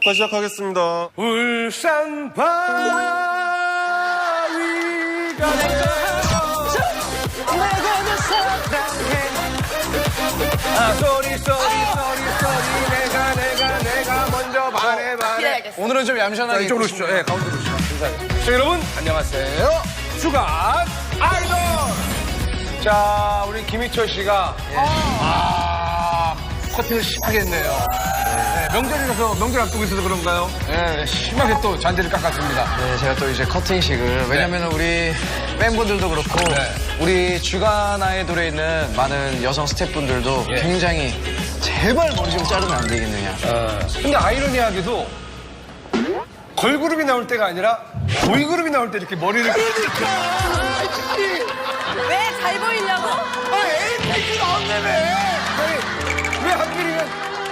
녹화 시작하겠습니다. 울산 바위가 내가 사랑해. 쏘리 내가 먼저 말해. 오늘은 좀 얌전하게. 이쪽으로 오시죠. 예, 가운데로 오시죠. 자, 여러분 안녕하세요. 주간 아이돌. 자, 우리 김희철 씨가 커팅을 심하게 했네요. 네, 명절이라서 명절 앞두고 있어서 그런가요? 네, 심하게 또 잔디를 깎았습니다. 네, 제가 또 이제 커팅식을. 왜냐면 우리 팬분들도 그렇고, 우리 주간 아이돌에 있는 많은 여성 스태프분들도 굉장히 제발 머리 좀 자르면 안 되겠느냐. 근데 아이러니하게도 걸그룹이 나올 때가 아니라 보이그룹이 나올 때 이렇게 머리를. 왜 잘 보이려고? 에이펙이 나온다며! 왜 하필이면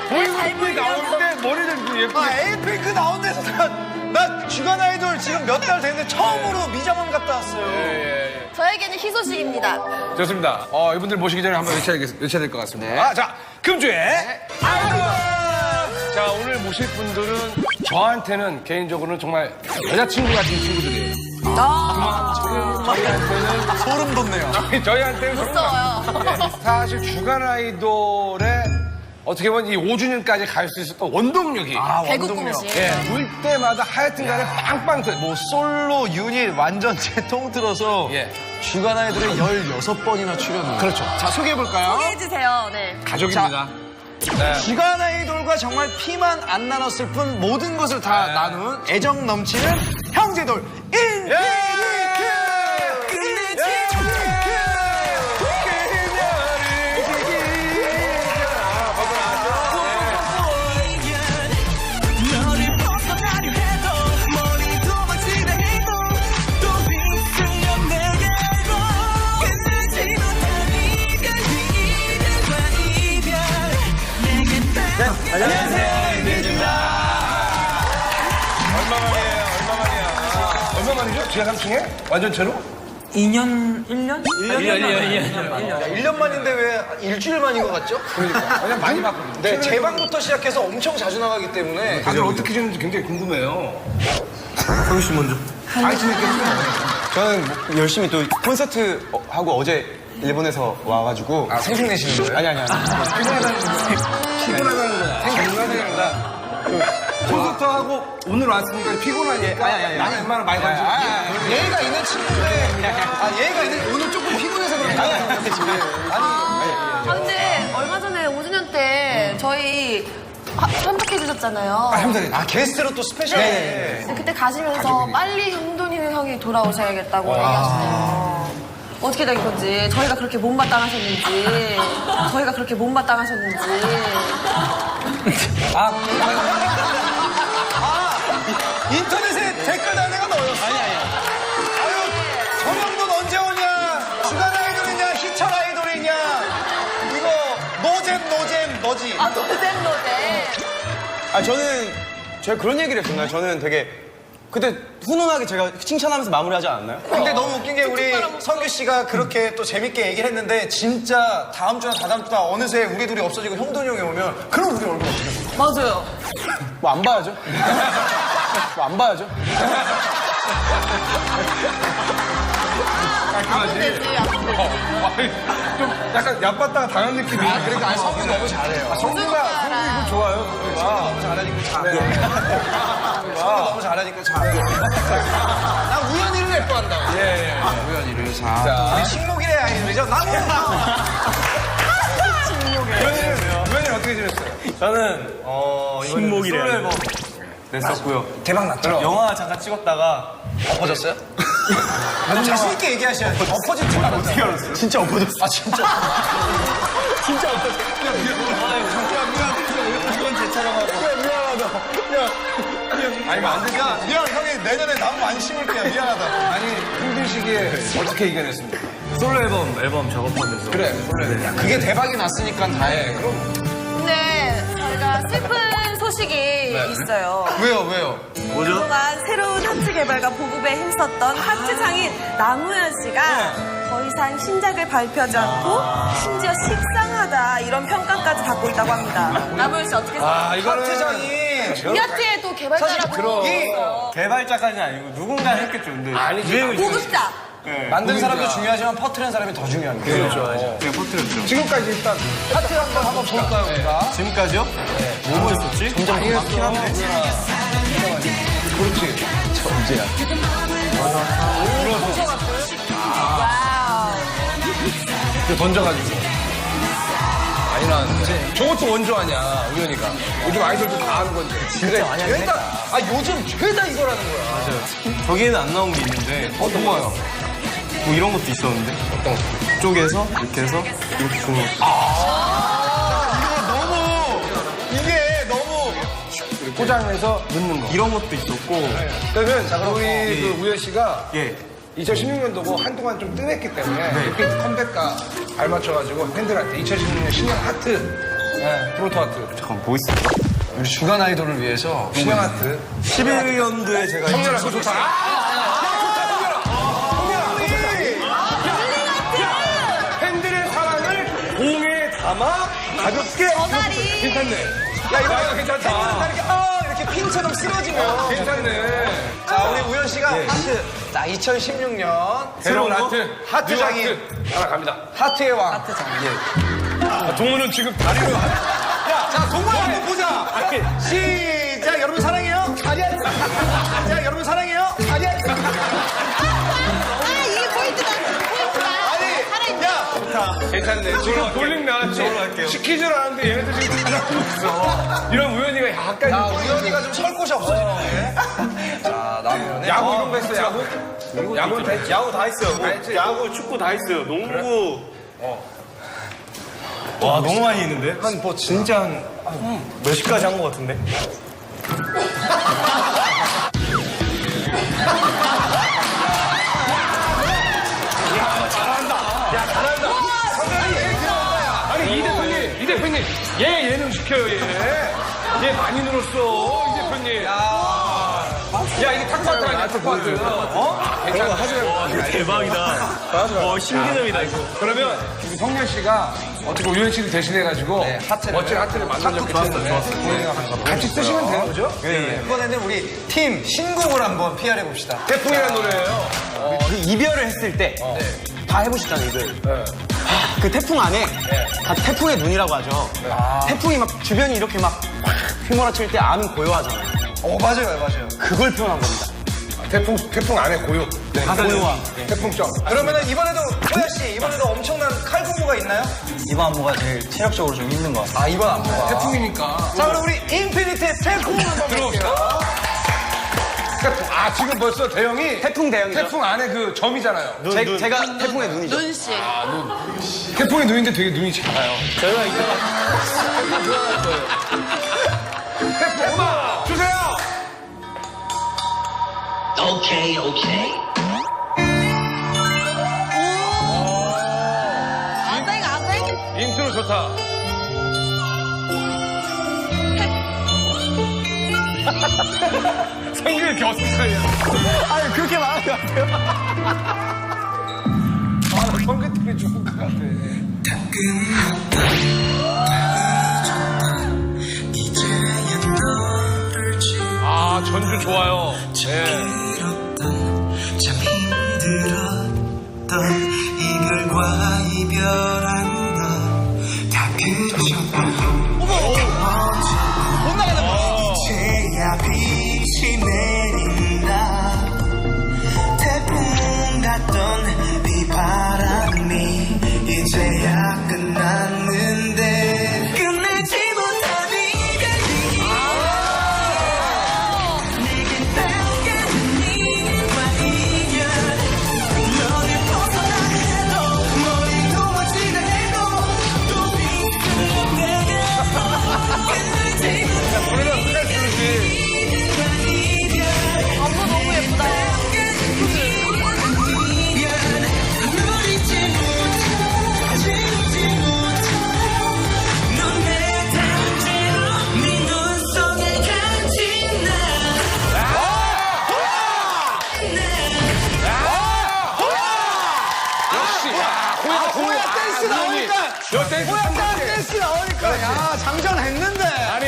보이그룹이 나올 때 머리를 이렇게 예쁘게. 에이핑크 나온 데서 나 주간 아이돌 지금 몇 달 됐는데 처음으로 미장원 갔다 왔어요. 저에게는 희소식입니다. 좋습니다. 이분들 모시기 전에 한번 외쳐야 될 것 같습니다. 자, 금주의 아이돌! 자, 오늘 모실 분들은 저한테는 개인적으로는 정말 여자친구 같은 친구들이에요. 저희한테는 소름 돋네요. 저희한테는 무서워요. 사실 주간 아이돌에 어떻게 보면 이 5주년까지 갈 수 있었던 원동력이 배구 공식. 볼 때마다 하여튼 간에 빵빵 터져. 뭐 솔로 유닛 완전 재통 틀어서 주간 아이돌에 16번이나 출연을. 그렇죠. 자, 소개해볼까요? 소개해주세요. 네. 가족입니다. 주간 아이돌과 정말 피만 안 나눴을 뿐 모든 것을 다 나눈 애정 넘치는 형제돌 인피니트! 안녕하세요, 인피니트입니다. 얼마만이죠? 지하 3층에? 완전체로? 2년, 1년? 1년 만인데 왜 일주일 만인 것 같죠? 그냥 많이 바꾸거든요. 네, 재방부터 시작해서 엄청 자주 나가기 때문에. 다들 어떻게 지는지 굉장히 궁금해요. 성규 씨 먼저. 아이스는 있겠어요? 저는 열심히 또 콘서트 하고 어제 일본에서 와가지고. 생색내시는 거예요? 아니. 피곤하다는 거야. 생각나는 콘서트하고 오늘 왔으니까 피곤하니까 나는 웬만하면 많이 가지고. 예의가 있는 친구인데. 예의가 있는, 오늘 조금 피곤해서 그런가? 근데 얼마 전에 5주년 때 저희 참석해 주셨잖아요. 게스트로 또 스페셜. 근데 그때 가시면서 빨리 흥돈이 형이 돌아오셔야겠다고 얘기하시네요. 어떻게 된 건지, 저희가 그렇게 못마땅하셨는지, 인터넷에 댓글 달 내가 너였어? 아니. 아유, 정영돈 언제 오냐? 주간 아이돌이냐? 희철 아이돌이냐? 이거, 노잼, 너지? 저는 제가 그런 얘기를 했었나요? 저는 되게 그때 훈훈하게 제가 칭찬하면서 마무리하지 않았나요? 근데 너무 웃긴 게 우리 성규 씨가 그렇게 또 재밌게 얘기를 했는데 진짜 다음 주나 다다음 주나 어느새 우리 둘이 없어지고 형돈이 형이 오면 그럼 우리 얼굴 어떻게 보여? 맞아요. 뭐 안 봐야죠. 좀 약간 얕봤다가 당한 느낌이. 그러니까 성규 너무 잘해요. 성규가 이거 좋아요. 너무 잘하니까 잘해. 성규 너무 잘하니까 잘해. 나 우연히를 예뻐한다. 우연히를 우리 식목일의 아이돌이죠? 우연히 어떻게 지냈어요? 저는 신목이래. 솔로 앨범 냈었고요. 대박 났죠? 영화 잠깐 찍었다가 엎어졌어요? 자신있게 얘기하셔야지. 엎어진 줄 알았어요. 어떻게 알았어요? 진짜 엎어졌어. 아, 진짜? 진짜 엎어졌어. 이건 제 촬영하고. 미안하다. 아니, 안 되잖아. 미안, 형이 내년에 나무 많이 심을게요. 미안하다. 아니, 힘든 시기에 어떻게 이겨냈습니까? 솔로 앨범 작업하면서. 그래, 원래. 그게 대박이 났으니까 다행이에요. 그럼. 근데 저희가 슬픈 소식이 있어요. 왜요? 그동안 새로운 하트 개발과 보급에 힘썼던 하트 장인 남우현 씨가 더 이상 신작을 발표하지 않고 심지어 식상하다 이런 평가까지 받고 있다고 합니다. 남우현 씨 어떻게 생각하세요? 이거는. 하트장인. 야채에도 개발자라고. 개발자까지는 아니고 누군가 했겠죠. 근데 아니지. 보급자. 만든 사람도 중요하지만 퍼트리는 사람이 더 중요합니다. 그렇죠. 퍼뜨렸죠. 지금까지 일단 하트 한번 볼까요, 우리가? 지금까지요? 뭐 했었지? 점점 많긴 한데. 그렇지. 그 던져가지고. 많이 나왔는데. 저것도 원조 아니야, 우연이가. 요즘 아이돌도 다 하는 건데. 진짜 많이 죄다, 요즘 죄다 이거라는 거야. 맞아요. 저기에는 안 나온 게 있는데. 어떤 거요? 뭐 이런 것도 있었는데. 어떤 거? 쪽에서 이렇게 해서 이렇게 주는 이게 너무 포장해서 넣는 거. 이런 것도 있었고. 그러면 우리 그 우연 씨가 예. 2016년도고 한동안 좀 뜸했기 때문에 이렇게 컴백과 발맞춰가지고 팬들한테 2016년 신년 하트, 프로토 하트, 잠깐 뭐 있어? 우리 주간 아이돌을 위해서 신년 하트. 11년도에 제가 성렬아, 그거 좋다. 팬들의 사랑을 공에 담아 가볍게. 전화리. 괜찮네. 야, 이거 괜찮다. 이렇게 핀처럼 쓰러지면. 괜찮네. 자, 우리 우연 씨가 하트. 자, 2016년 새로운 하트. 하트 뉴 장인. 하트. 하나 갑니다. 하트의 왕. 동우는 지금 다리로 자, 동물 한번 보자. 시작. 여러분 사랑해요. 자리야. 자, 여러분 사랑해요. 자리야. 아, 이게 포인트다. 살아있네. 괜찮네. 지금 볼링 나왔지. 시키질 않았는데 얘네들 지금 다 나오고 있어. 이런 우연이가 약간. 야, 우연이가 좀 설 곳이 없어지네. 자, 나오면 야구 이런 거 했어, 야구? 야구는 다 했지. 야구 다 했어요. 다 했지. 야구, 축구 다 했어요. 농구. 와, 너무 많이 했는데? 진짜 몇 시까지 한 것 같은데? 아니, 이 대표님. 얘 예능 시켜요, 얘. 얘 많이 늘었어, 이 대표님. 야, 이게 탁구하트 아니야, 탁구하트. 괜찮아. 하지 대박이다. 신기념이다, 이거. 그러면 우리 성렬 씨가 어떻게 우연 씨를 대신해가지고 멋진 하트를 만들어줬기 때문에 같이 쓰시면 돼요, 그죠? 이번에는 우리 팀 신곡을 한번 PR해 봅시다. 태풍이라는 노래예요. 그 이별을 했을 때 다 해보셨잖아요, 이걸. 그 태풍 안에 다 태풍의 눈이라고 하죠. 태풍이 막 주변이 이렇게 막 휘몰아칠 때 안은 고요하잖아요. 맞아요. 그걸 표현한 겁니다. 태풍 안에 고요. 고요함. 태풍점. 그러면은 이번에도 호야 씨 이번에도 엄청난 칼 공부가 있나요? 이번 안무가 제일 체력적으로 좀 힘든 것 같아요. 아 이번 안무가. 태풍이니까. 자 그럼 우리 인피니트의 태풍 한번 들어봅시다. 아, 지금 벌써 대형이 태풍 대형이죠. 태풍 안에 그 점이잖아요. 제가 태풍의 눈이죠. 눈씨. 태풍의 눈인데 되게 눈이 작아요. 저희가 이제 태풍 음악 주세요. Okay. 아생. 인트로 좋다. 생긴 이렇게 어색하냐. 아니 그렇게 말하면 안 돼요. 아, 성격들이 좋은 것 같아. 아, 전주 좋아요. 네. 참 힘들었던 이별과 이별한 너다 그쳤고 못 나가는 거. 이제야 빛이 내린다 태풍 같던 비바람이 이제야 끝났는데 끝내지 못한 이별이 내겐 따가운 이별 너를 벗어나 댄스 댄스 나오니까 야 장전했는데. 아니,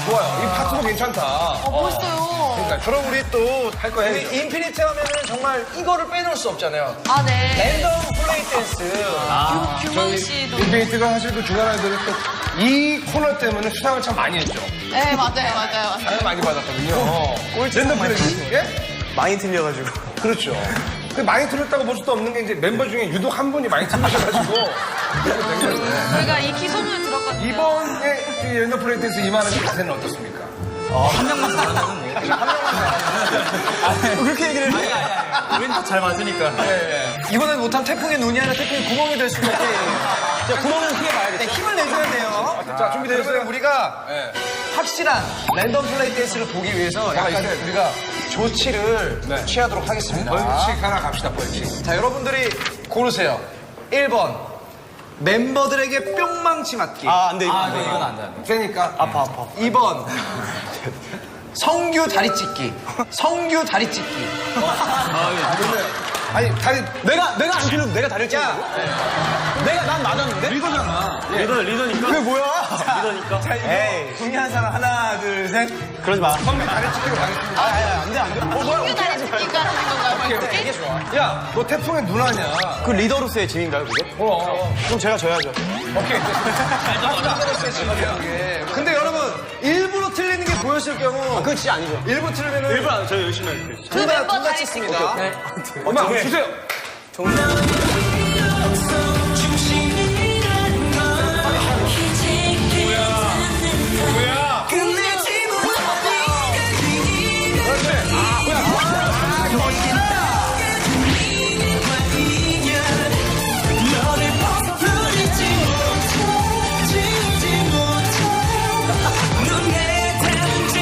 좋아요. 이 파트도 괜찮다. 멋있어요. 그러니까 그럼 우리 또 할 거예요. 우리 인피니트 하면은 정말 이거를 빼놓을 수 없잖아요. 아, 네. 랜덤 플레이 댄스. 규범 씨도. 인피니트가 사실 그 주간 아이돌이 또 이 코너 때문에 수상을 참 많이 했죠. 네, 맞아요. 상을 많이 받았거든요. 랜덤 플레이. 예? 많이 틀려가지고. 그렇죠. 그 많이 틀렸다고 볼 수도 없는 게 이제 멤버 중에 유독 한 분이 많이 틀리셔가지고. 그렇게 된 거예요. 저희가 이 기소문을 들었거든요. 이번에 이 랜덤 플레이 댄스 임하는 자세는 어떻습니까? 한 명만 잘하면 뭐. 그렇게 얘기를 해. 우린 다 잘 맞으니까. 이번엔 못하면 태풍의 눈이 아니라 태풍의 구멍이 될 수도 있대. 자, 구멍은 크게 봐야겠죠. 네, 힘을 내줘야 돼요. 자, 준비되셨어요? 그러면 우리가 확실한 랜덤 플레이 댄스를 보기 위해서 약간 있어요. 우리가 조치를 취하도록 하겠습니다. 벌칙 하나 갑시다, 벌칙. 자, 여러분들이 고르세요. 1번 멤버들에게 뿅망치 맞기. 아, 안 돼, 이거. 이건 안 돼. 세니까. 아파. 2번 성규 다리 찢기. 성규 다리 찢기. 아니, 다리. 내가 안 틀려도 내가 다리를 찢는다고? 난 맞았는데? 리더잖아. 리더니까. 그게 뭐야? 리더니까. 자, 이거 중요한 사람 하나, 둘, 셋. 그러지 마. 선배 다리 찍기로 가겠습니다. 안 돼. 성규 다리 찢기가 하는 건가요? 이게 좋아. 야, 너 태풍의 누나냐? 그 리더로서의 짐인가요, 그게? 그럼 제가 져야죠. 오케이. 근데 여러분, 일부러 틀리는 게 보였을 경우 그건 진짜 아니죠. 일부 틀리면은 일부러 안, 저 열심히 할게요. 그 멤버 둘다 다리 찢습니다. 음악 주세요. 끝내지 못하니 너를 벗어버리지 못해 지우지 못해 눈에 담진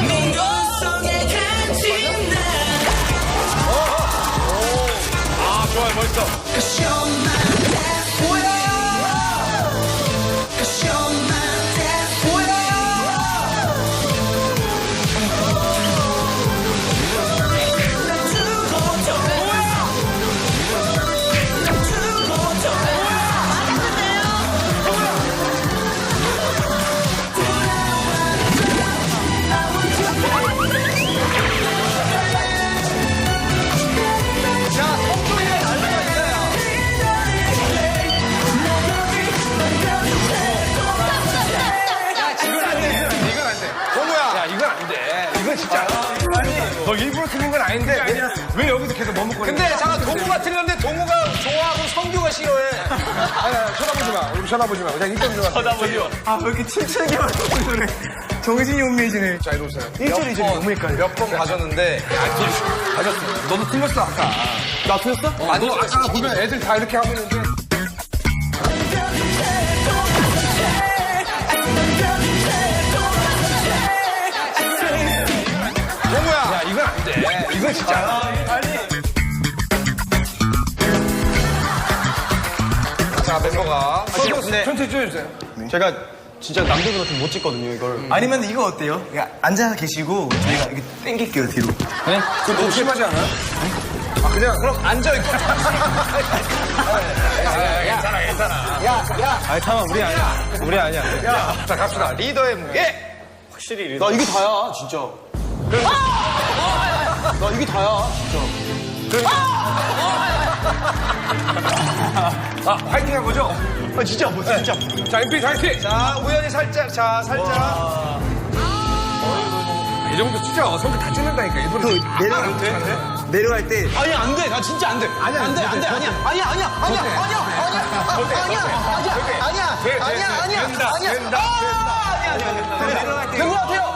네 속에 갇힌 나 좋아요, 멋있어. Cause you're my best Cause you're my best 난 두고 또 난 두고 또 자, 성조의 알바가 있어요. 이건 안 돼. 동우야. 야, 이건 안 돼. 이건 진짜. 너 일부러 틀린 건 아닌데. 왜 여기서 계속 머뭇거리는 근데 잠깐 동우가 틀렸는데 동우가 좋아하고 성규가 싫어해. 아니, 쳐다보지 마. 우리 쳐다보지 마. 그냥 입좀 좀. 아, 왜 이렇게 침체하게 말하는 노래. 정신이 혼미해지네. 자, 이리 오세요. 1절이 좀 너무 헷갈려. 몇 번 가졌는데 가졌어. 너도 틀렸어, 아까. 나 틀렸어? 너 아까 보면 애들 다 이렇게 하고 있는데. 동우야. 야, 이건 안 돼. 이건 진짜. 자, 멤버가 천천히 쪼여주세요. 제가 진짜 남들보다 좀 못 찍거든요, 이걸. 아니면 이거 어때요? 그냥 앉아 계시고 저희가 이렇게 땡길게요, 뒤로. 그거 너무 심하지 않아? 아, 그냥, 그럼 앉아있고. 아니, 잠깐만, 우리 아니야. 야, 자, 갑시다. 리더의 무게. 확실히 리더. 나 이게 다야, 진짜. 나 이게 다야, 진짜. 아, 화이팅 한 거죠? 아, 진짜, 진짜. 자, MP 화이팅! 자, 우연히 살짝. 자, 살짝. 이 정도 진짜 성격 다 찍는다니까, 일부러. 내려갈 때? 내려갈 때. 아니, 안 돼. 나 진짜 안 돼. 아니야, 안 돼, 안 돼. 아니야. 된 것 같아요.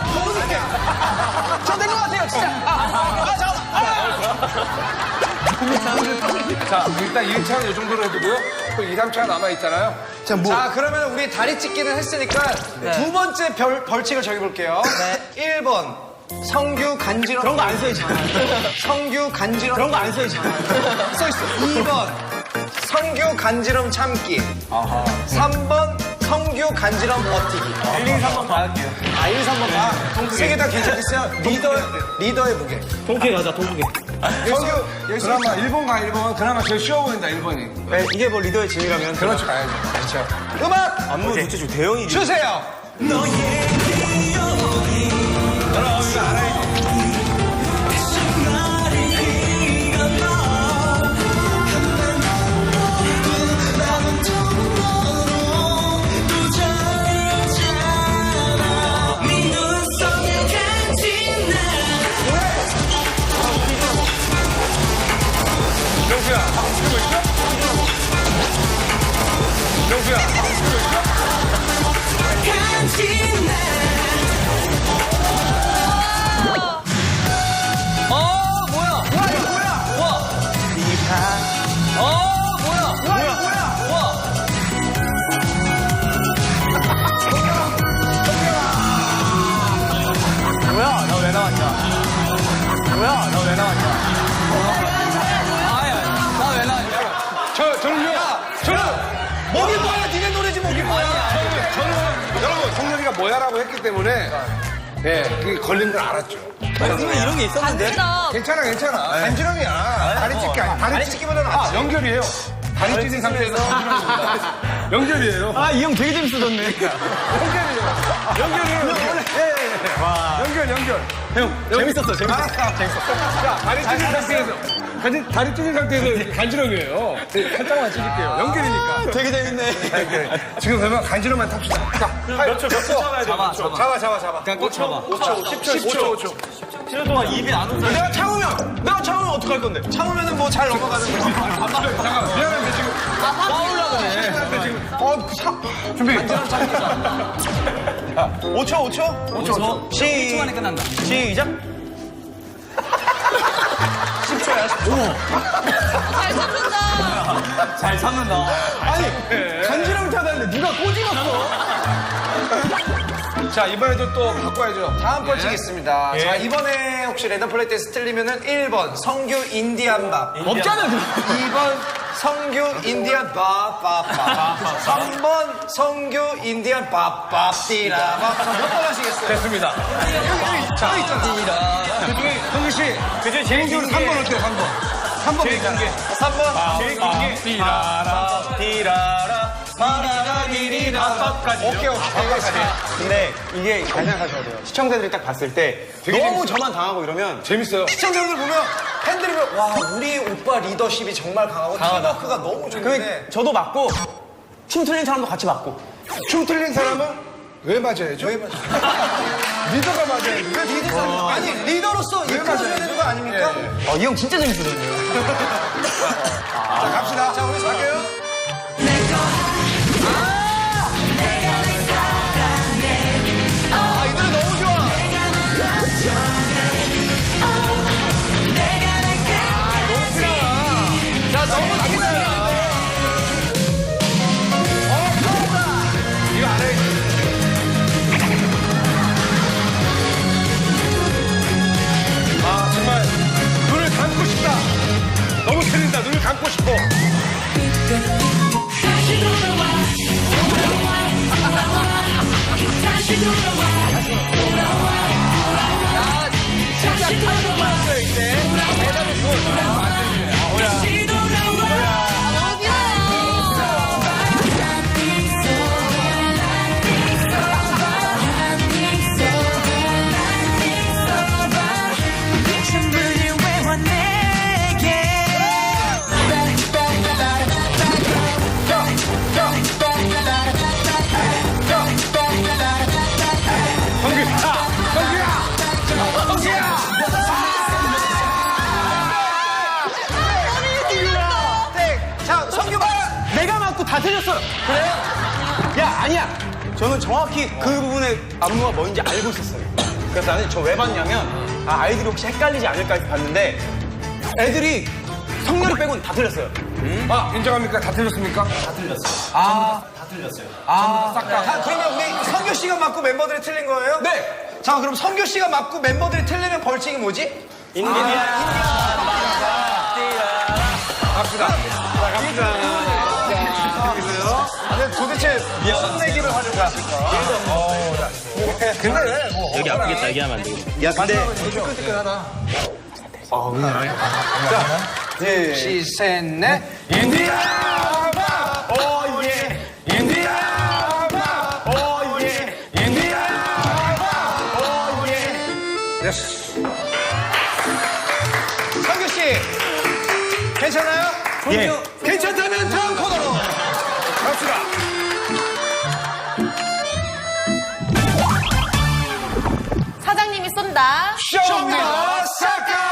저된 것 같아요, 진짜. 자, 일단 1차는 이 정도로 해두고요. 또 2, 3차가 남아있잖아요. 자, 그러면 우리 다리 찢기는 했으니까 두 번째 벌칙을 정해볼게요. 1번. 성규 간지럼. 그런 거 안 써있잖아. 성규 간지럼. 그런 거 안 써있잖아. 써있어. 2번. 성규 간지럼 참기. 3번. 성규 간지럼 버티기. 1, 2, 3번 다 할게요. 아, 1, 3번 다. 세 개 다 괜찮겠어요? 리더의 무게. 동계 가자, 동계. 성규, 그나마 1번 가, 1번. 그나마 제일 쉬워 보인다, 1번이. 네, 이게 뭐 리더의 짐이라면. 그렇죠, 가야죠. 그렇죠. 음악 안무 도대체 대형이 주세요. 너의 기억이 정말이 피어나 나는 tomorrow 또 잘잖아 네 눈 속에 간지 나 명수야, 쓰고 있어? 명수야, 쓰고 있어? 간지 나 뭐야? 나 왜 나왔냐? 뭐야? 나 왜 나왔냐? 나 왜 나왔냐? 저는 목이 뭐야? 니네 노래지 목이 뭐야? 여러분, 성렬이가 뭐야라고 했기 때문에, 네, 그게 걸린 걸 알았죠. 이런 게 있었는데? 괜찮아, 괜찮아. 간지럼이야. 다리 찢기 아니야. 다리 찢기보다는 연결이에요. 다리 찢은 상태에서 간지럼입니다. 연결이에요. 아, 이 형 되게 재밌어졌네. 연결이에요. 연결. 형, 재밌었어, 재밌었어. 자, 다리 찢은 상태에서. 다리 찢은 상태에서 간지럼이에요. 살짝만 찢을게요. 연결이니까. 되게 재밌네. 지금 그러면 간지럼만 탑시다. 자, 몇 초? 잡아. 그냥 꼭 잡아. 10초. 10초 동안 입이 안 웃어. 내가 참으면 어떡할 건데? 참으면은 뭐 잘 넘어가는 거야. 잠깐, 미안한데 지금. 준비. 5초. 1초 만에 끝난다. 시작. 잘 참는다. 잘 참는다. 아니, 간지럼을 타다는데 누가 꼬집었어? 자, 이번에도 또 바꿔야죠. 다음 벌칙 있습니다. 자, 이번에 혹시 랜덤 플레이 테스트 틀리면은 1번 성규 인디안 밥. 없잖아, 2번 성규 인디안 밥밥밥. 3번 성규 인디안 밥밥띠라밥. 몇번 하시겠어요? 됐습니다. 자, 그 중에, 성규 씨. 그 중에 제일 긴 3번 어때요, 3번? 3번 제일 긴 게. 3번. 제일 긴 게. 띠라라. 오케이. 근데 이게 잘 생각하셔야 돼요. 시청자들이 딱 봤을 때 되게 너무 재밌어요. 저만 당하고 이러면 재밌어요. 시청자분들 보면 팬들이 보면 와 우리 오빠 리더십이 정말 강하고 팀워크가 너무 좋은데 그 저도 맞고 춤 틀린 사람도 같이 맞고 춤 틀린 사람은 왜 맞아야죠? 리더가 맞아야지. 그 리더 사람 아니 리더로서 이끌어줘야 되는 거 아닙니까? 이 형 진짜 재밌어졌네요. 자 갑시다. 자 우리 갈게요. 이 노래 너무 좋아. 자 너무 기다. 이거 알아야지. 아, 정말 눈을 감고 싶다. 너무 틀린다. 눈을 감고 싶어. 다시 돌아와 다시 돌아와 충분히 외워 내게 자 성규 봐. 내가 맞고 다 틀렸어요. 그래요? 야, 아니야. 저는 정확히 그 부분의 안무가 뭔지 알고 있었어요. 그래서 나는 저 왜 봤냐면 아이들이 혹시 헷갈리지 않을까 해서 봤는데 애들이 성렬이 빼고는 다 틀렸어요. 아, 인정합니까? 다 틀렸습니까? 그러면 우리 성규 씨가 맞고 멤버들이 틀린 거예요? 네. 자 그럼 성규 씨가 맞고 멤버들이 틀리면 벌칙이 뭐지? 갑시다. 자 근데 도대체 무슨 내기를 하는 거야? 근데 뭐 여기 아프겠다 얘기하면 안 되겠다. 야, 근데 뜨끈뜨끈하다. 시셋넷 인디아마! 오, 예! 인디아마! 오, 예! 인디아마! 오, 예! 예스. 성규 씨 괜찮아요? 예. 괜찮다면 다음 코너로 갑시다. 사장님이 쏜다. 쇼입니다. 사카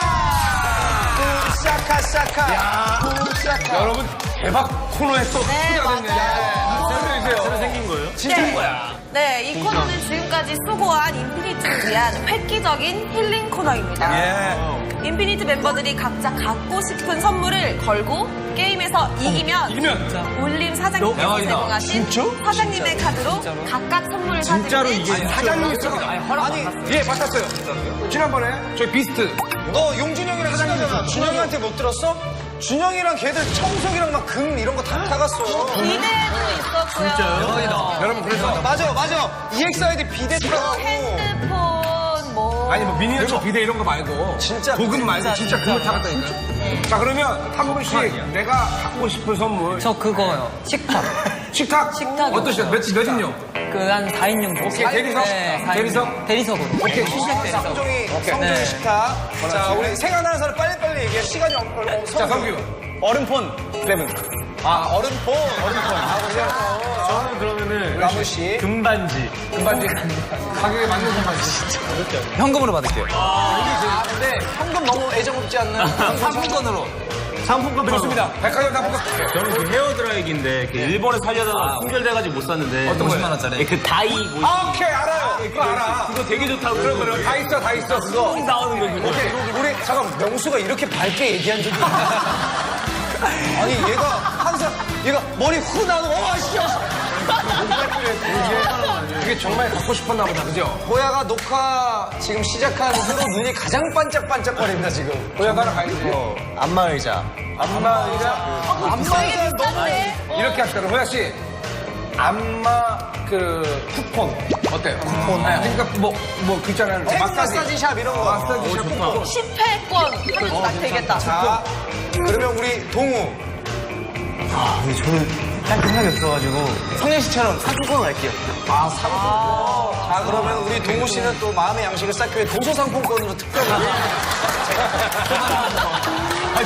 여러분, 대박 코너에 또 네, 투자가 됐네. 맞아요. 새로 생긴 거예요? 진짜인 거야. 네, 이 코너는 지금까지 수고한 인피니트를 위한 획기적인 힐링 코너입니다. 인피니트 멤버들이 각자 갖고 싶은 선물을 걸고 게임에서 이기면 울림 사장님께서 제공하신 사장님의 카드로 각각 선물을 사드리는 사장님이 쓰거든. 아니, 예, 맡았어요. 지난번에 저희 비스트. 너 용준이 형이랑 친하잖아. 준영이한테 못 들었어? 준영이랑 걔들 청소기랑 막 금 이런 거 다 타갔어. 비대도 있었고요. 여러분, 그래서. 맞아. EXID 비대 타가고. 핸드폰 뭐 아니, 뭐 미니어처 비대 이런 거 말고. 진짜 고급 말고 진짜 그거 타갔다니까. 자, 그러면 한 분씩 내가 갖고 싶은 선물. 저 그거요. 식탁. 식탁? 식탁이요. 어떤 식탁? 몇 인용? 그 한 4인용 정도. 오케이, 대리석? 네, 대리석? 대리석으로. 오케이, 성종이 네. 식탁. 자, 우리 생각나는 사람 빨리빨리 얘기해. 시간이 없어. 자, 성규. 얼음폰 세븐. 얼음폰. 저는 그러면은 나무 씨. 금반지. 금반지. 가격에 맞는 금반지. 현금으로 받을게요. 근데 현금 너무 애정 없지 않나? 상품권으로. 상품권 좋습니다. 백화점 상품권. 저는 그 헤어드라이기인데 그 일본에 살려다가 품절돼가지고 못 샀는데. 어떤 거예요? 50만 원짜리. 그 다이 뭐 아, 오케이, 알아요. 그거 알아. 그거 되게 좋다고. 그럼. 다 있어, 그거. 꼭 나오는 거 그거. 우리 잠깐 명수가 이렇게 밝게 얘기한 적이 있나? 아니 얘가 항상 얘가 머리 후 나는 씨. 이게 정말 갖고 싶었나 보다, 그죠? 호야가 녹화 지금 시작한 후로 눈이 가장 반짝반짝거린다 지금. 호야 나랑 가야지. 안마의자. 안마 되게 비싼데? 이렇게 합시다. 그럼 호야 씨. 안마 그 쿠폰 어때요? 쿠폰. 네, 그러니까 뭐 그 있잖아요. 마사지 샵 이런 거. 마사지 샵 쿠폰. 10회권 하면 딱 되겠다. 자, 그러면 우리 동우. 근데 저는 딱 생각이 없어가지고 성현 씨처럼 상품권으로 할게요. 자, 그러면 우리 동우 씨는 또 마음의 양식을 쌓기 위해 도서 상품권으로 특별히.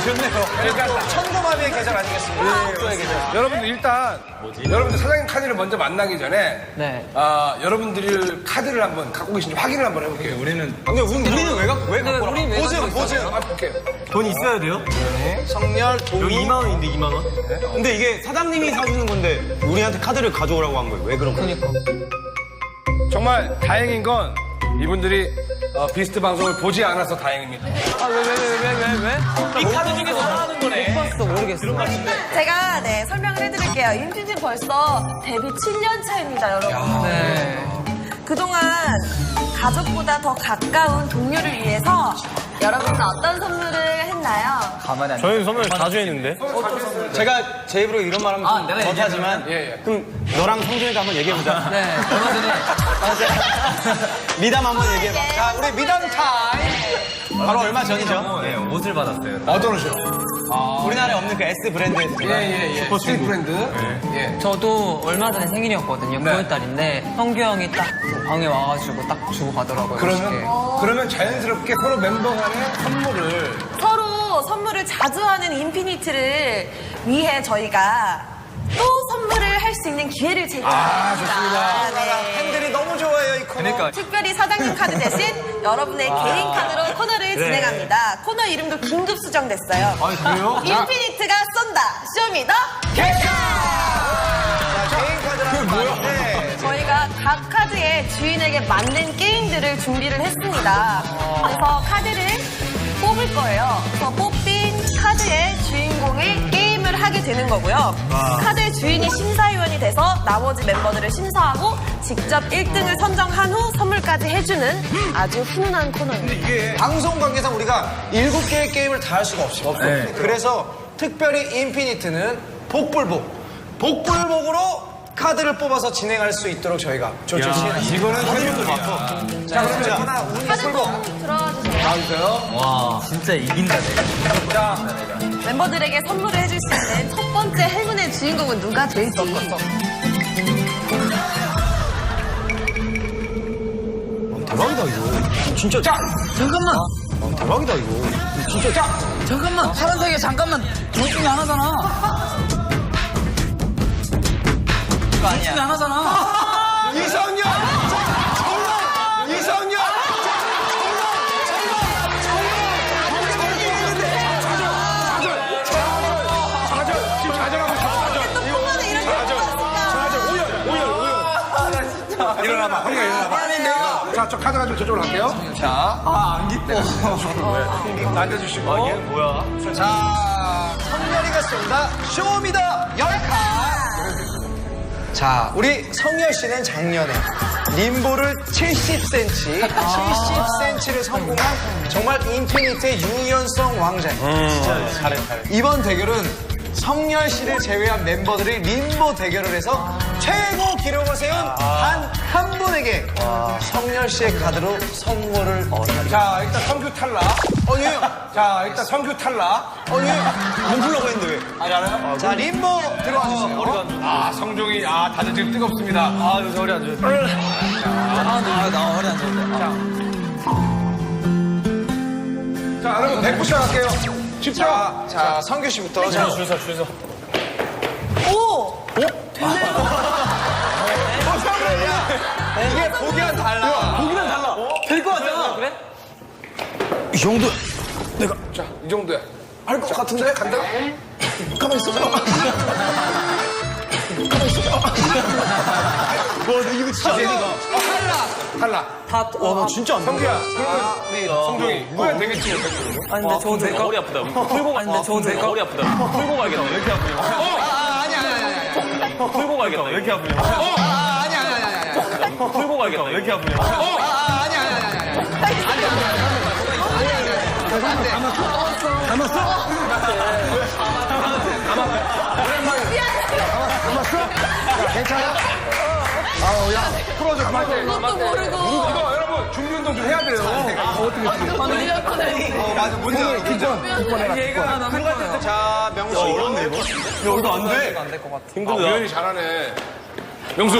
좋네요. 그러니까 천도마비의 계절 아니겠습니까? 의 계절. 여러분들 일단 여러분들 사장님 카드를 먼저 만나기 전에 네. 여러분들이 카드를 한번 갖고 계신지 확인을 한번 해볼게요. 근데 우리는 왜 갖고 와? 우리 왜 보증. 한번 볼게요. 돈 있어야 돼요? 성렬, 동우. 여기 2만 원인데 2만 원? 근데 이게 사장님이 사주는 건데 우리한테 카드를 가져오라고 한 거예요. 왜 그런 거예요? 정말 다행인 건 이분들이 비스트 방송을 보지 않아서 다행입니다. 이 카드 중에서 하나는 거네. 봤어 모르겠어. 제가 설명을 해드릴게요. 인피니트 벌써 데뷔 7년 차입니다, 여러분. 네. 그동안 가족보다 더 가까운 동료를 위해서 여러분은 어떤 선물을 했나요? 가만히 안 저희는 선물 자주 했는데. 제가 제 입으로 이런 말 하면 좀 못하지만 그럼 너랑 성준이도 한번 얘기해보자. 네. 얼마 전에 미담 한번 얘기해봐. 자, 우리 미담 타임. 바로 얼마 전이죠? 네, 옷을 받았어요. 어떤 옷이요? 우리나라에 없는 그 S 브랜드에서 제가 예. 스트릿 브랜드. 예. 저도 얼마 전에 생일이었거든요. 9월달인데 성규 형이 딱 방에 와가지고 딱 주고 가더라고요. 그러면 자연스럽게 서로 멤버 간에 선물을 서로 선물을 자주 하는 인피니트를 위해 저희가 또 선물을 할 수 있는 기회를 제공합니다. 좋습니다. 네. 팬들이 너무 좋아해요, 이 코너. 특별히 사장님 카드 대신 여러분의 개인 카드로 코너를 진행합니다. 코너 이름도 긴급 수정됐어요. 그래요? 인피니트가 쏜다. 쇼미더 자, 개인 카드라는 말인데. 저희가 각 카드의 주인에게 맞는 게임들을 준비를 했습니다. 그래서 카드를 뽑을 거예요. 그래서 뽑힌 카드의 주인공이 게임을 하게 되는 거고요. 카드의 주인이 심사위원이 돼서 나머지 멤버들을 심사하고 직접 1등을 선정한 후 선물까지 해주는 아주 훈훈한 코너입니다. 방송 관계상 우리가 7개의 게임을 다 할 수가 없어요. 그래서 특별히 인피니트는 복불복. 복불복으로 카드를 뽑아서 진행할 수 있도록 저희가 조치를 취해놨습니다. 이거는 세계도 맞어. 자, 그러면 하나, 운이 카드 풀고. 좀 들어주세요. 나와주세요. 와, 진짜 이긴다, 내가. 자, 멤버들에게 선물을 해줄 수 있는 첫 번째 행운의 주인공은 누가 될지. 대박이다, 이거. 진짜. 자, 잠깐만. 대박이다, 이거. 진짜. 자, 잠깐만. 파란색에 잠깐만. 둘 중에 하나잖아. 둘 중에 하나잖아. 이성열! 이성열! 지금 좌절하고 있어. 핸드폰만에 이렇게 뽑았을까? 일어나봐. 형님 일어나봐. 자, 저 카드 가지고 저쪽으로 갈게요. 자. 안 기뻐. 앉아주시고. 이게 뭐야? 자, 성열이가 쏜다. 쇼미더 열카. 자, 우리 성열 씨는 작년에 림보를 70cm, 70cm를 성공한 정말 인피니트의 유연성 왕자입니다. 진짜 잘해. 이번 대결은 성열 씨를 제외한 멤버들이 림보 대결을 해서 최고 기록을 세운 단 한 분에게 성열 씨의 카드로 선물을 자, 일단 성규 탈락. 자, 일단 성규 탈락. 안 풀려고 했는데 왜? 아니, 알아요? 자, 림보 들어와 주세요. 아, 성종이, 다들 지금 뜨겁습니다. 요새 허리 안 좋은데. 나 허리 안 좋은데. 자, 여러분, 100 시작할게요. 집중. 자, 성규 씨부터. 자, 줄 서. 오! 이게 보기랑 달라. 보기는 달라. 될 거 같잖아. 그래? 이 정도. 자, 이 정도야. 할 것 같은데? 간다? 가만 있어. 이거 진짜 재미가. 탈락. 나 진짜 안 돼. 성규야, 그러면 성종이. 후회 되겠지, 못했죠. 아니, 근데 저거 될 거. 머리 아프다. 풀고 가. 아니, 근데 저거 될 거. 머리 아프다. 풀고 가야겠다. 왜 이렇게 아프냐? 아니야. 풀고 가야겠다. 왜 이렇게 아프냐? 아니야. 풀고 가야겠다. 왜 이렇게 아프냐? 풀어줘, 가만히. 그것도 모르고. 이거 여러분, 준비 운동 좀 해야 돼요. 어떻게 해? 맞아, 뭔지 알아. 얘가 나는 거야. 자, 명수. 어렵네 이거. 이거 안 돼. 안될 것 같아. 힘들다. 유연이 잘하네. 명수.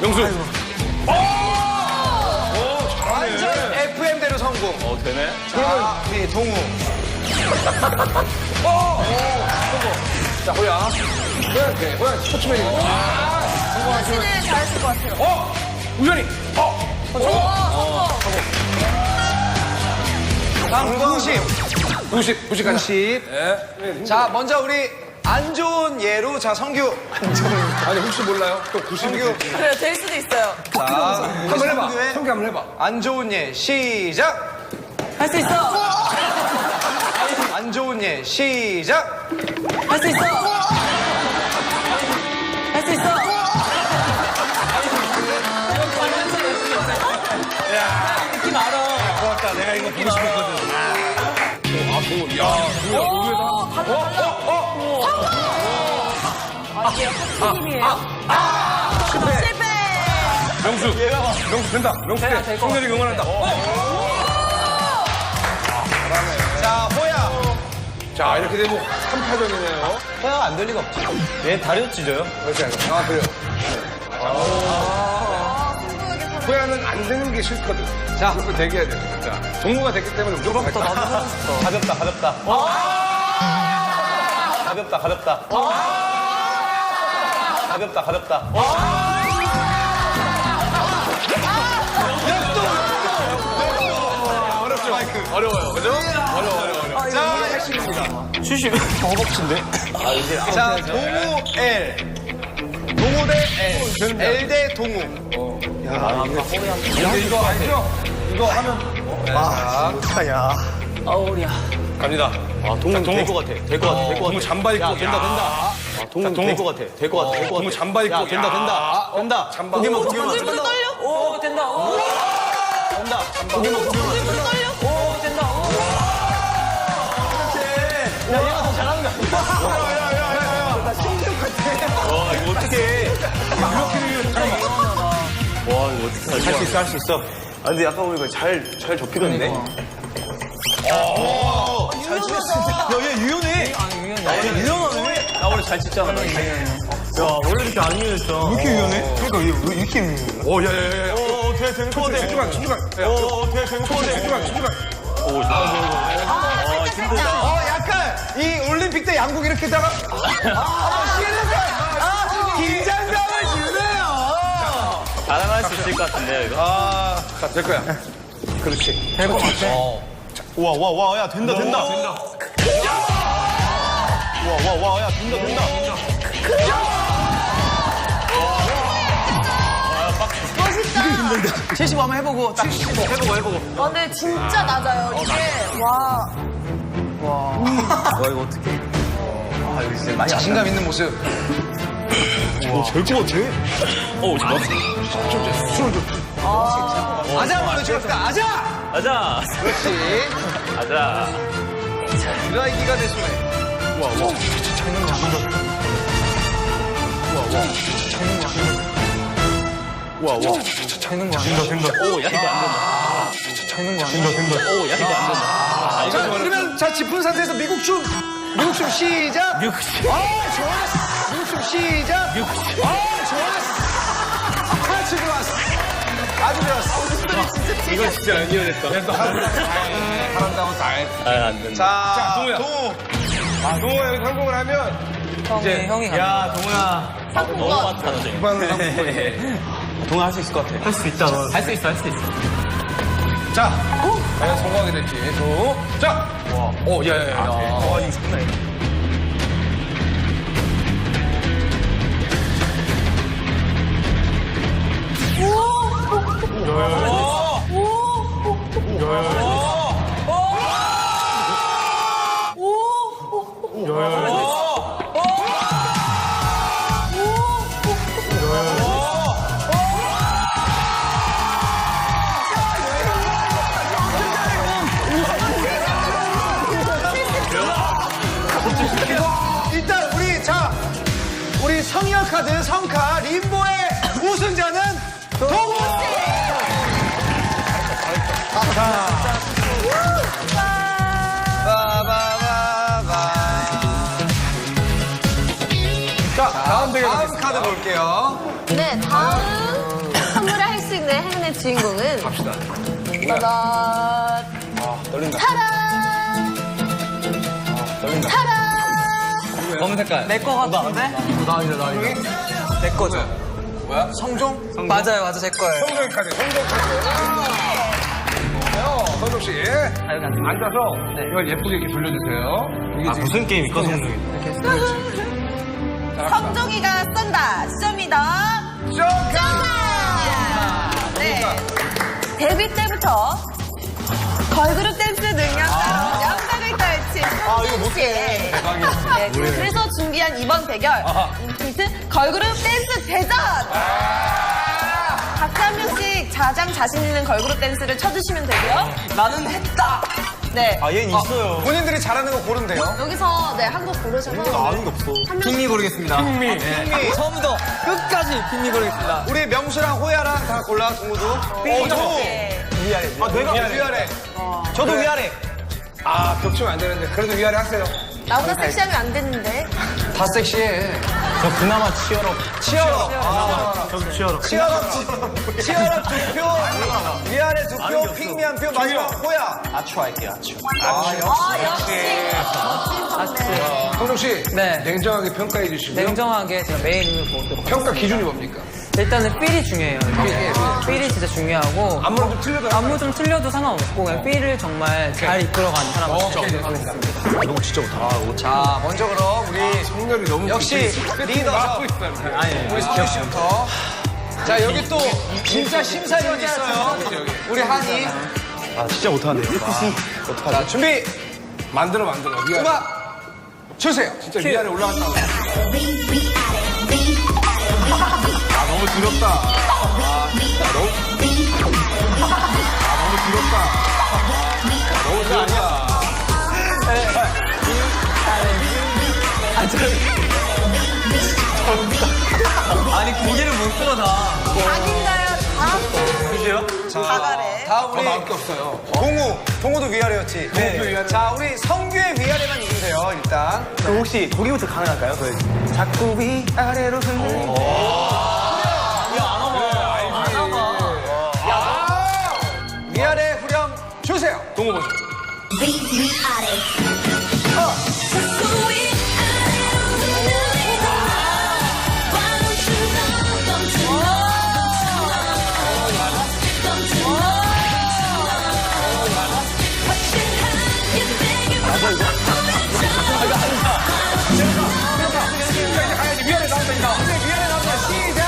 명수. 완전 FM대로 성공. 되네. 자, 우리 동우. 자, 호야. 호야 스포츠맨이거든. 당신은 잘했을 것 같아요. 우연히. 다음 90. 90 가자. 90. 네. 자, 먼저 우리 안 좋은 예로. 자, 성규. 아니, 혹시 몰라요? 또 90이 성규. 그래, 될 수도 있어요. 자, 한번 해봐. 성규의 성규 한번 해봐. 안 좋은 예 시작. 할 수 있어. 안 좋은 예 시작. 할 수 있어. 할 수 있어. 느낌 알아. 고맙다. 내가 이거 보고 싶었거든. 야, 실패! 명수 된다. 명수 돼. 성렬이 응원한다. 자, 호야. 자, 이렇게 되면 3파전이네요. 호야가 안 될 리가 없지. 얘 다리도 찢어요. 그렇지 않아? 그래요. 호야는 안 되는 게 싫거든. 자, 무조건 대기해야 돼. 자, 동무가 됐기 때문에 무조건 갈 거야. 가볍다. 가볍다. 어렵죠? 어려워요. 그죠? 어려워. 자, 핵심입니다. 슈슈 허벅지인데. 자, 동우 L. 동우 대 L. L 대 동우. 근데 이거 알죠? 이거 하면 야. 어우리야. 갑니다. 동문 될것 같아. 될 것 같아. 동무 잠바 입고. 된다. 동문 될것 같아. 될 것 같아. 동무 잠바 입고. 야, 된다. 잠바. 고기만 던질부터 떨려? 오, 된다. 오, 된다. 던질부터 떨려? 오, 된다. 오. 야, 얘가 더 잘하는 거 아니야? 할 수 있어. 아, 근데 아까 보니까 잘 접히고 있네. 잘 찍었어. 야, 얘 유연해. 유연하네. 나 원래 잘 찍잖아. 야, 원래 이렇게 안 유연했어. 왜 이렇게 유연해? 그러니까 왜 이렇게 유연해? 오, 야야야야. 어떻게 되는 거야? 집중하게. 어떻게 되는 거야? 어, 약간 이 올림픽 때 양국 이렇게 다가 긴장감을 주네요. 자랑할 수 있을 것 같은데요, 이거? 자, 될 거야. 그렇지. 될 것 같아. 와, 야, 된다. 와, 야, 된다. 멋있다. 75 한번 해보고, 딱. 해보고. 근데 진짜 낮아요. 이게 와. 와, 이거 어떡해. 아, 이거 진짜 많이 자신감 있는 모습. 될것 같아. 아자 한번 외쳐봅시다. 아자. 가자! 그렇지. 가자! 드라이기가 내 손에. 오, 야, 이거 안 된다. 오, 야, 이거 안 된다. 자, 그러면 자 짚은 상태에서 미국 춤 시작. 좋았어. 미국 춤 시작. 좋았어. 아주 좋았어. 이거 진짜 안 이혼했다. 그래서 사람다운 다 해. 아, 안 된다. 자, 동우야. 동우가 여기 성공을 하면 형이 가. 야, 동훈아. 너무 많다, 너 지금. 동훈아 할 수 있을 것 같아. 할 수 있다, 너. 할 수 있어. 자, 과연 성공하게 될지. 자, 오, 야야야. 아니, 장난 아니야. 일단 우리 성희열 카드 성카 림보의 우승자는 동우 씨. 자, 다음 카드 볼게요. 네, 다음 선물을 할 수 있는 행운의 주인공은 갑시다. 짜잔. 떨린다. 타라. 타라. 검은 색깔. 내 거 같은데? 내 거죠. 뭐야? 성종? 맞아요, 제 거예요. 성공 카드. 성종 씨. 앉아서 이걸 예쁘게 이렇게 돌려주세요. 무슨 게임 있거든? 성종이가 쏜다. 쇼미더. 정답! 네. 데뷔 때부터 걸그룹 댄스 능력자로 영광을 떨친 성종 씨. 네, 그래서 준비한 이번 대결 인피니트 걸그룹 댄스 대전. 각자 한 명씩 가장 자신 있는 걸그룹 댄스를 쳐주시면 되고요. 나는 했다. 네. 아, 얘는 있어요. 본인들이 잘하는 거 고르면 돼요. 여기서 네, 한 곡 고르셔서 아는 게 없어. 핑미 고르겠습니다. 핑미. 처음부터 끝까지 핑미 고르겠습니다. 우리 명수랑 호야랑 다 골라, 동우도. 네. 아, 내가 위아래. 저도 위아래. 아, 겹치면 안 되는데. 그래도 위아래 하세요. 나보다 섹시하면 안 됐는데. 다 섹시해. 저 그나마 치열업. 저도 치열업. 치열업 두 표, 위아래 두 표, 핑미 한 표, 마지막 호야. 아추 할게요, 아추. 역시. 멋진 선배. 성종 씨. 네. 냉정하게 평가해 주시고요. 냉정하게 제가 메인을 보도록 평가 기준이 뭡니까? 일단은 필이 중요해요. 필이 진짜 중요하고 안무는 좀 틀려도 안무 좀 틀려도 상관없고 그냥 필을 정말 잘 이끌어가는 사람을 선택하겠습니다. 너무 진짜 못하고. 자, 먼저 그럼 우리 성렬이 너무 역시 리더죠. 맡고 있어요. 우리 성희 씨부터. 자, 여기 또 진짜 심사위원이 있어요. 우리 한이. 아, 진짜 못하는데. 자, 준비. 만들어. 위아래. 음악 주세요. 진짜 위아래 올라갔다. 아, 너무 두렵다. 너무 두렵다. 닭인가요? 닭아래. 다음 우리 나올 게 없어요. 동우도 위아래였지. 위아래. 자, 우리 성규의 위아래만 읽으세요, 일단. 그럼 혹시 거기부터 가능할까요? 자꾸 위아래로 흔들리는 위아래 후렴 주세요. 동호 보죠. 위아래 나온다. 시작.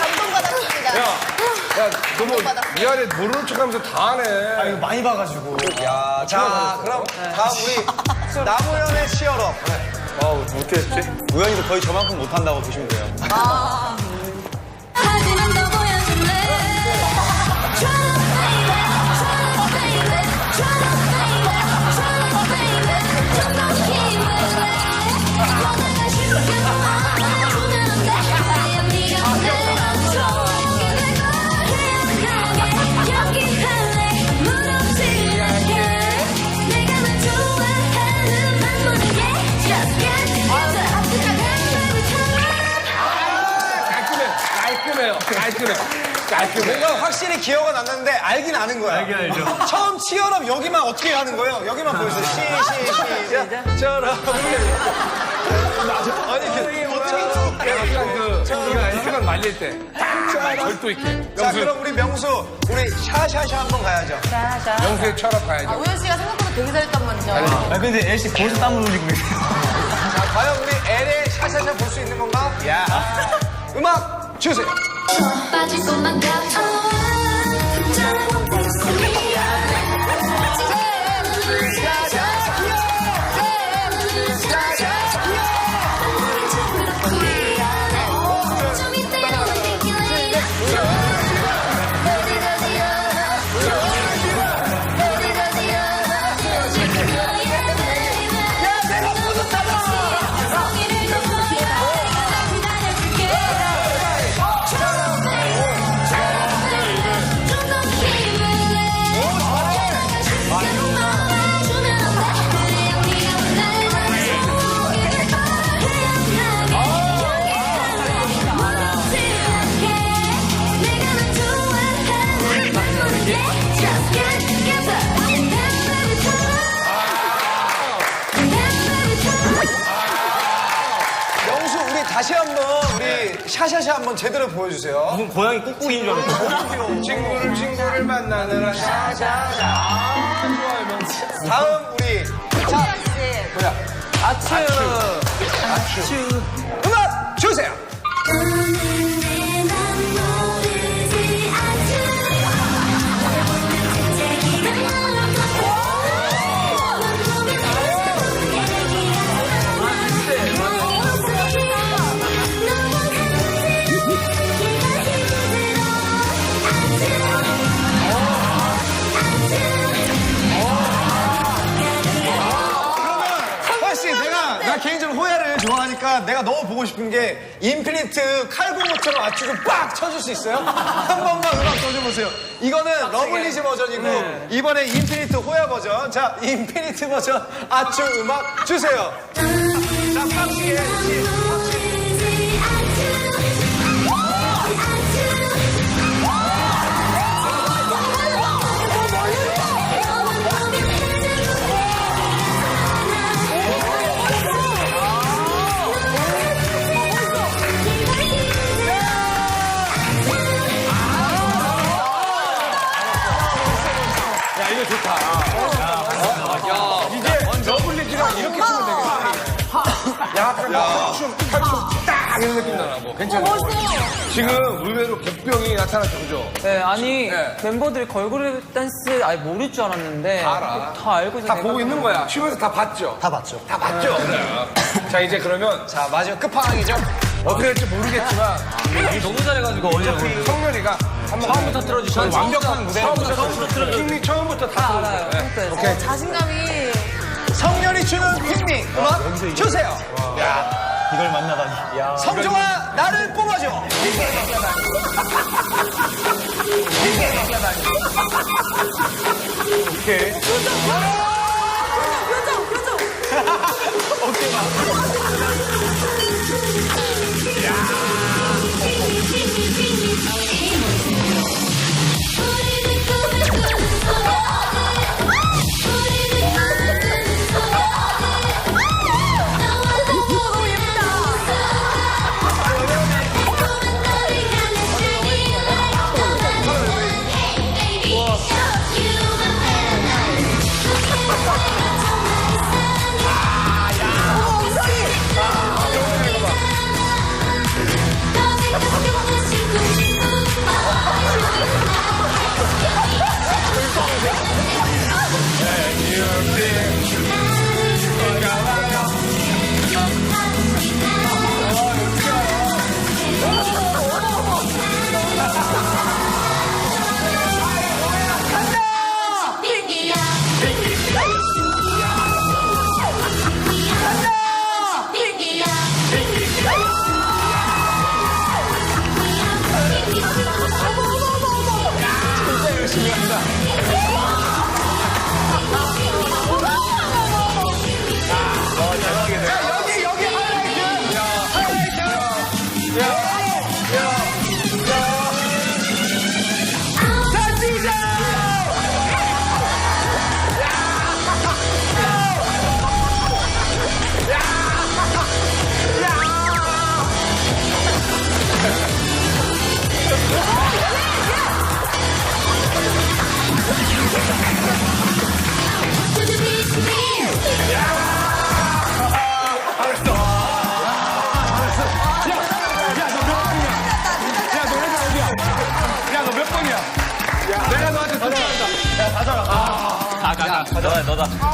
감동받았습니다. 야, 너무 위아래 모르는 척하면서 다 하네. 이거 많이 봐가지고. 자, 그럼 다음 우리 나무현의 치얼업. 어떻게 했지? 우연히도 거의 저만큼 못한다고 보시면 돼요. 하지만 더 보여줄래 깔끔해. 뭔가 확실히 기억은 안 나는데 알긴 아는 거야. 알긴 알죠. 처음 치얼업 여기만 어떻게 하는 거예요? 여기만 보여주세요. 시작. 처럼. 아니, 어떻게. 우리가 시간 말릴 때. 절도 있게. 자, 그럼 우리 명수, 우리 샤샤샤 한번 가야죠. 영수의 철학 가야죠. 우현 씨가 생각보다 되게 잘했단 말이죠. 아, 근데 엘씨 벌써 땀을 흘리고 계세요. 자, 과연 우리 L의 샤샤샤 볼 수 있는 건가? 야. 음악 주세요. 빠질 것만 같아 명수, 우리 다시 한번 우리 샤샤샤 한번 제대로 보여주세요. 무슨 고양이 꾹꾹이인 줄 알았어요. 친구를 만나느라 샤샤샤. 좋아요, 명수. 다음 우리 우현 씨. 아추. 음악 주세요. 나 개인적으로 호야를 좋아하니까 내가 너무 보고 싶은 게 인피니트 칼군무처럼 아추를 빡 쳐줄 수 있어요? 한 번만 음악 써줘보세요. 이거는 러블리즈 버전이고 이번에 인피니트 호야 버전. 자, 인피니트 버전 아추 음악 주세요. 자, 빡시게. 러블리즈가 이렇게 치면 되겠네. 약간 탈춤 이런 느낌 나나 뭐 괜찮아. 지금 의외로 객병이 나타났죠, 그죠? 네, 아니 네. 멤버들이 걸그룹 댄스 아예 모를 줄 알았는데 다 알아. 다 알고 있어. 다 보고 있는 거야. 쉬면서 다 봤죠? 다 봤죠. 다 봤죠? 자, 이제 그러면 자, 마지막 끝판왕이죠. 어떻게 될지 모르겠지만 너무 잘해가지고 어차피 성렬이가 한번 처음부터 틀어주셔서 완벽한 무대. 처음부터 픽미 처음부터 다 알아요. 네. 오케이. 자신감이. 성렬이 추는 핑미 음악 주세요. 이걸 만나다니. 성종아 나를 뽑아줘.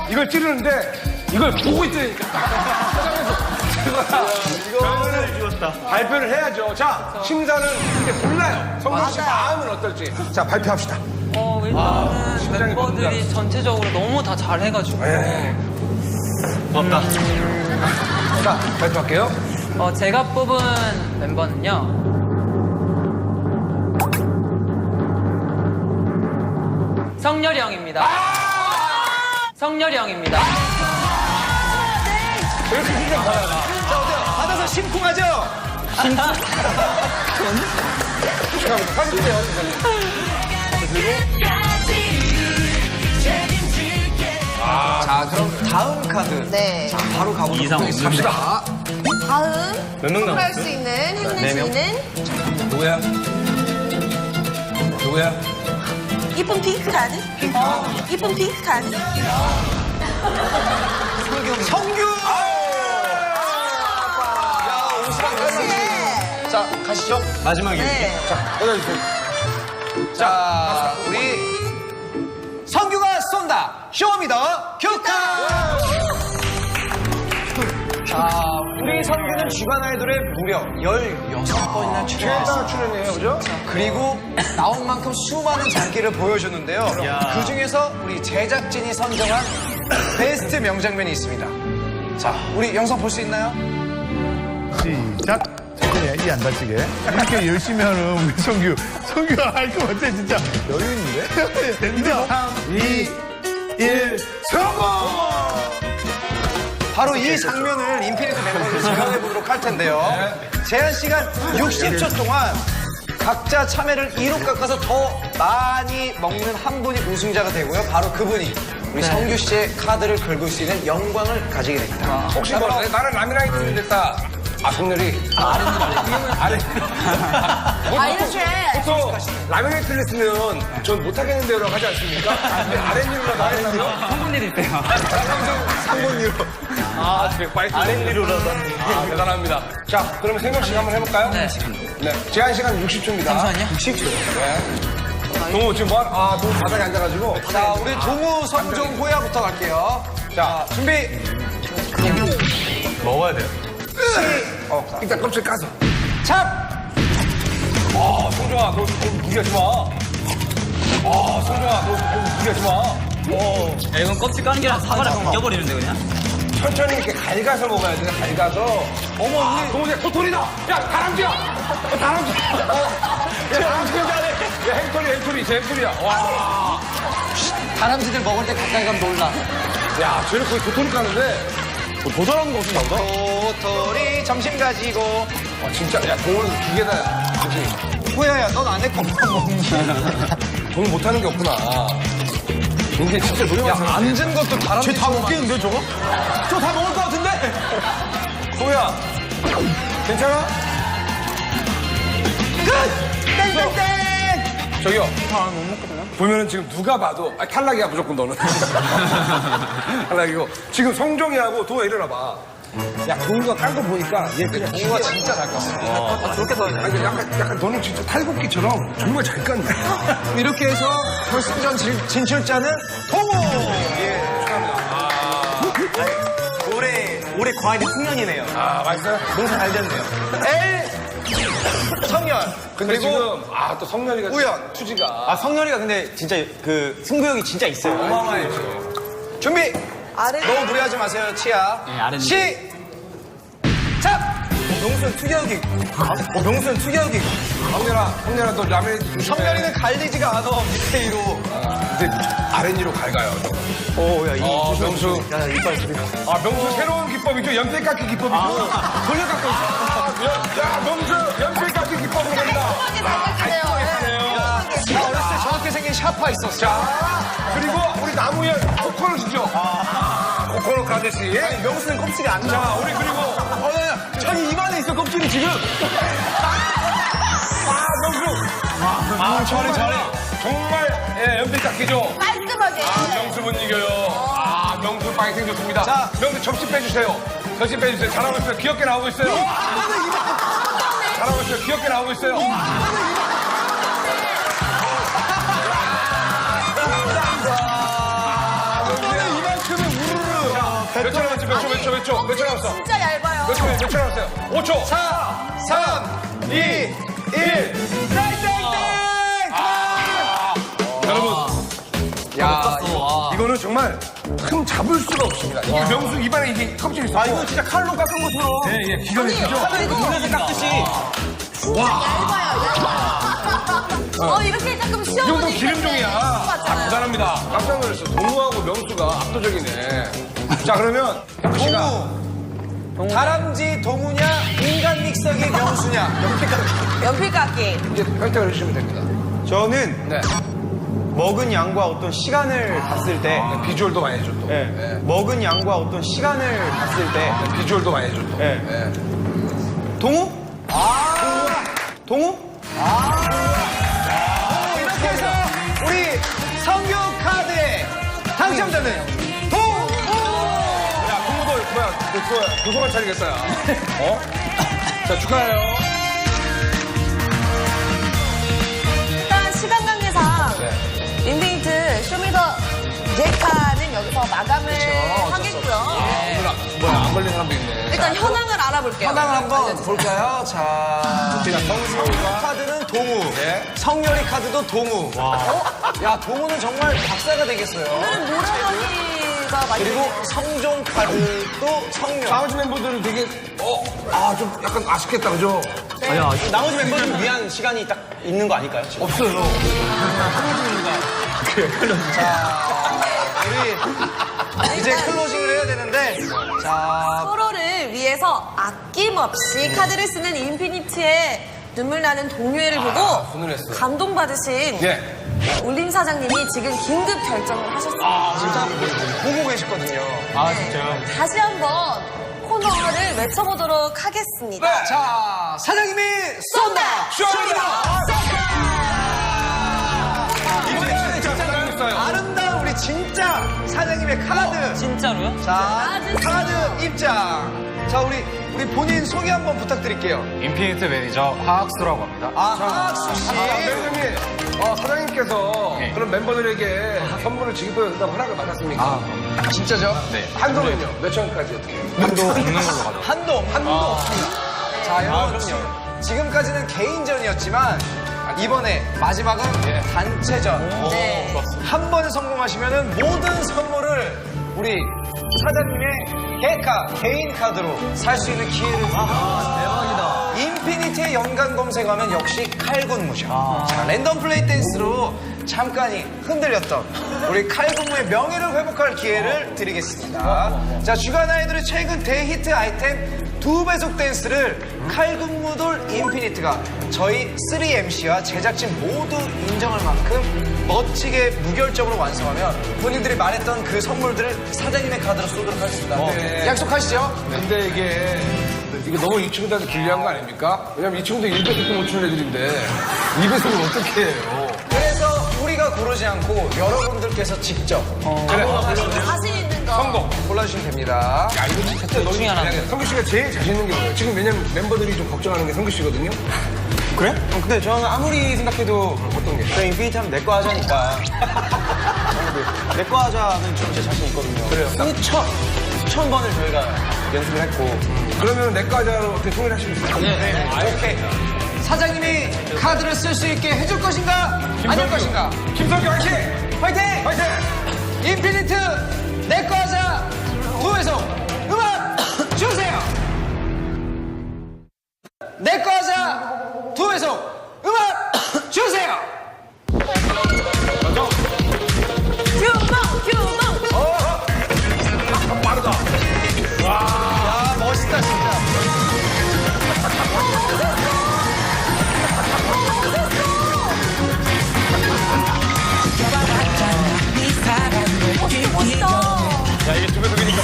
이걸 찌르는데 이걸 보고 있으니까 발표를 해야죠. 자, 심사는 근데 몰라요. 성준 씨 마음은 어떨지. 자, 발표합시다. 일단은 심장이 멤버들이 전체적으로 너무 다 잘해가지고 자, 발표할게요. 제가 뽑은 멤버는요. 성렬이 형입니다. 성렬이 형입니다. 자 어때요? 받아서 심쿵하죠? 사진 찍어요. 자 그럼 다음 카드. 네. 자 바로 가보도록 하겠습니다. 다음 몇명 할 수 있는 행운 씨는 누구야? 누구야? 이쁜 핑크 카드. 이쁜 핑크 카드. 성규. 야 옷이랑 네. 자 가시죠. 마지막이에요. 네. 자 우리 성규가 쏜다. 쇼미더 큐카. 자 우리 성규는 주간 아이돌에 무려 16번이나 최다 출연이에요, 그죠? 그리고 나온 만큼 수많은 장기를 보여줬는데요. 그 중에서 우리 제작진이 선정한 베스트 명장면이 있습니다. 자, 우리 영상 볼 수 있나요? 시작. 천천히 이안 다치게. 이렇게 열심히 하는 우리 성규가 할 거 같아 진짜. 여유 있는데? 됩니다. 3, 2, 1, 성공! 바로 이 장면을 인피니트 멤버들 재현해 보도록 할 텐데요. 제한 시간 60초 동안 각자 참외를 2로 깎아서 더 많이 먹는 한 분이 우승자가 되고요. 바로 그분이 우리 성규 씨의 카드를 걸고 수 있는 영광을 가지게 됩니다. 혹시 뭐 나는 라미라이트 됐다. 성렬이. 아래. 아, 이렇게. 보통 라미라이트 됐으면 전 못하겠는데요라고 하지 않습니까? 근데 아랫니로라도 하겠다면? 성분일이 있대요. 상본니로. 아, 파이팅. 아랫니로라도. 아, 대단합니다. 자, 그러면 생각 시간 한번 해볼까요? 네. 네. 제한 시간 60초입니다. 잠시만요. 60초. 네. 너무 지금 너무 바닥에 앉아가지고. 자, 우리 동우, 성종, 호야부터 갈게요. 자, 준비. 먹어야 돼요. 일단 껍질 까서. 참! 성종아, 너 무리하지 마. 성종아, 너 무리하지 마. 야, 이건 껍질 까는 게 아니라 사과를 벗겨버리는데 그냥? 천천히 이렇게 갈가서 먹어야 돼, 갈가서. 어머, 우리 동생 도토리다! 야, 다람쥐야! 다람쥐! 야, 다람쥐가 잘해! 야, 행토리, 제 행토리야. 와. 다람쥐들 먹을 때 가까이 가면 놀라. 야, 쟤는 거의 도토리 까는데. 도전하는 거 없이 나오다? 도토리 점심 가지고. 진짜, 야, 돈을 두 개다. 그치? 호야야, 넌 안 했고 먹니? 돈 못하는 게 없구나. 이게 진짜 노력하는 야, 앉은 것도 다람쥐 쟤다 먹겠는데, 저거? 저 다 먹을 것 같은데? 소야, 괜찮아? 땡땡땡! 저기요. 보면은 지금 누가 봐도 탈락이야 무조건 너는. 탈락이고 지금 성종이하고 도아 일어나봐. 야 동우가 깐 거 보니까 얘 그냥 동우가 진짜 잘 깠어. 저렇게 더. 아니 약간 너는 진짜 탈곡기처럼 정말 잘 깠네. 이렇게 해서 결승전 진출자는 동우! 예. 올해 과일이 풍년이네요. 아 맛있어요? 농사 잘 됐네요. L 성열. 근데 그리고 지금 또 성렬이가 우연. 투지가 아, 성렬이가 근데 진짜 그 승부욕이 진짜 있어요. 어마어마해. 준비. 아래 너무 무리하지 마세요, 치아. 네, 아랫니. 시작! 명수는 투기하기. 명수는 투기하기. 성렬아 너 라면 조심해. 성열이는 갈리지가 않아, 밑에 위로. 이제 아랫니로 갈가요. 야, 명수. 야, 이빨 소리. 아 명수 새로운 기법이죠. 연필 깎기 기법이죠. 돌려 깎고 있어. 야 명수 연필 깎기 기법으로 간다. 나 어렸을 때 저렇게 생긴 샤파 있었어. 자, 그리고 우리 나무현 코코넛 주죠. 코코넛 가듯이. 명수는 껍질이 안 나. 자, 우리 그리고 자기 입안에 있어, 껍질이 지금. 명수. 잘해. 정말 연필 깎기죠. 깔끔하게. 명수 못 이겨요. 명수 파이팅 좋습니다. 자. 명수 접시 빼주세요. 접시 빼주세요. 잘하고 있어요. 귀엽게 나오고 있어요. 잘하고 있어요. 귀엽게 나오고 있어요. 몇 초 남았지? 몇 초 남았어? 진짜 얇아요. 몇 초 남았어요? 5초. 4, 3, 2, 1. 여러분. 야, 이거는 정말 흠 잡을 수가 없습니다. 이게 명수 입안에 이게 껍질이 있어. 이거 진짜 칼로 깎은 것처럼. 예, 기가 막히죠? 그리고 눈에서 깎듯이. 얇아요. 이렇게 조금 이 정도 시원하니까 기름종이야. 대단합니다. 깜짝 놀랐어. 동우하고 명수가 압도적이네. 자, 그러면 씨가 다람쥐 동우냐, 인간 믹서기 명수냐. 연필깎이. 이제 혈당을 해주시면 됩니다. 저는 네. 먹은 양과 어떤 시간을 봤을 때, 비주얼도 많이 해줘 또. 예, 먹은 양과 어떤 시간을 봤을 때, 비주얼도 많이 해줘 또. 예. 동우? 동우? 이렇게 해서 우리 성교 카드의 당첨자는 동우! 야, 동우도 뭐야, 도서관 차리겠다, 야. 어? 자, 축하해요. 일단 시간 관계상 인피니트 쇼미더 제카는 여기서 마감을 하겠고요. 뭐야, 안 걸린 사람도 있네. 일단 현황을 알아볼게요. 현황을 한번 볼까요? 자, 성교 카드는 동우. 성열이 카드도 동우. 야, 동우는 정말 박사가 되겠어요. 오늘은 모래가지가 많이 그리고 성종 카드도 성열. 나머지 멤버들은 되게, 좀 약간 아쉽겠다, 그죠? 나머지 멤버를 위한 시간이 딱 있는 거 아닐까요? 지금? 없어요. 우리 이제 클로징을 해야 되는데, 자, 서로를 위해서 아낌없이 카드를 쓰는 인피니트의 눈물 나는 동요회를 보고 훈훈했어요. 감동받으신 예. 울림 사장님이 지금 긴급 결정을 하셨습니다. 진짜 보고 계셨거든요. 다시 한번 코너를 외쳐보도록 하겠습니다. 자, 사장님이 쏜다! 쇼입니다! 이번에 진짜 잘했어요. 아름다운 우리 진짜 사장님의 카드. 진짜로요? 자, 카드 입장. 자, 우리 본인 소개 한번 부탁드릴게요. 인피니트 매니저 하학수라고 합니다. 하학수 씨. 매니저님, 사장님께서 그런 멤버들에게 선물을 지급해준다고 허락을 받았습니까? 진짜죠? 네. 한도는요? 몇 천까지 어떻게? 한도 없는 걸로 가죠. 한도 없습니다. 자, 여러분. 지금까지는 개인전이었지만 이번에 마지막은 단체전. 네. 한 번 성공하시면은 모든 선물을 우리 사장님의 개인 카드로 살 수 있는 기회를 드립니다. 대박이다. 인피니티의 연관 검색하면 역시 칼군무죠. 자, 랜덤 플레이 댄스로 잠깐이 흔들렸던 우리 칼군무의 명예를 회복할 기회를 드리겠습니다. 자, 주간 아이돌의 최근 대히트 아이템 2배속 댄스를 칼군무돌 인피니트가 저희 3MC와 제작진 모두 인정할 만큼 멋지게 무결점으로 완성하면 본인들이 말했던 그 선물들을 사장님의 카드로 쏘도록 하겠습니다. 약속하시죠? 근데 이게 너무 이 친구들한테 불리한 거 아닙니까? 왜냐면 이 친구들 1배속도 못 추는 애들인데 2배속을 어떻게 해요? 그래서 우리가 고르지 않고 여러분들께서 직접 자신 있는 거. 성공. 골라주시면 됩니다. 야, 이거 진짜 너무 중에 하나. 성규 씨가 제일 자신 있는 게 뭐예요? 지금 왜냐면 멤버들이 좀 걱정하는 게 성규 씨거든요? 그래? 근데 저는 아무리 생각해도 어떤 게? 그냥 인피니티 하면 내 거 하자니까. 내 거 하자는 진짜 자신 있거든요. 그래요? 수천 번을 저희가 연습을 했고. 그러면 내 과자로 어떻게 통일하시겠어요? 네. 오케이. 사장님이 카드를 쓸 수 있게 해줄 것인가? 아닐 것인가? 김성규 화이팅! 화이팅! 화이팅! 인피니트 내꺼 하자 2배속 음악 주세요. 내꺼 하자 2배속 음악 주세요. 규봉. 빠르다. 야, 멋있다 진짜. 야, 이게 2배속이니까.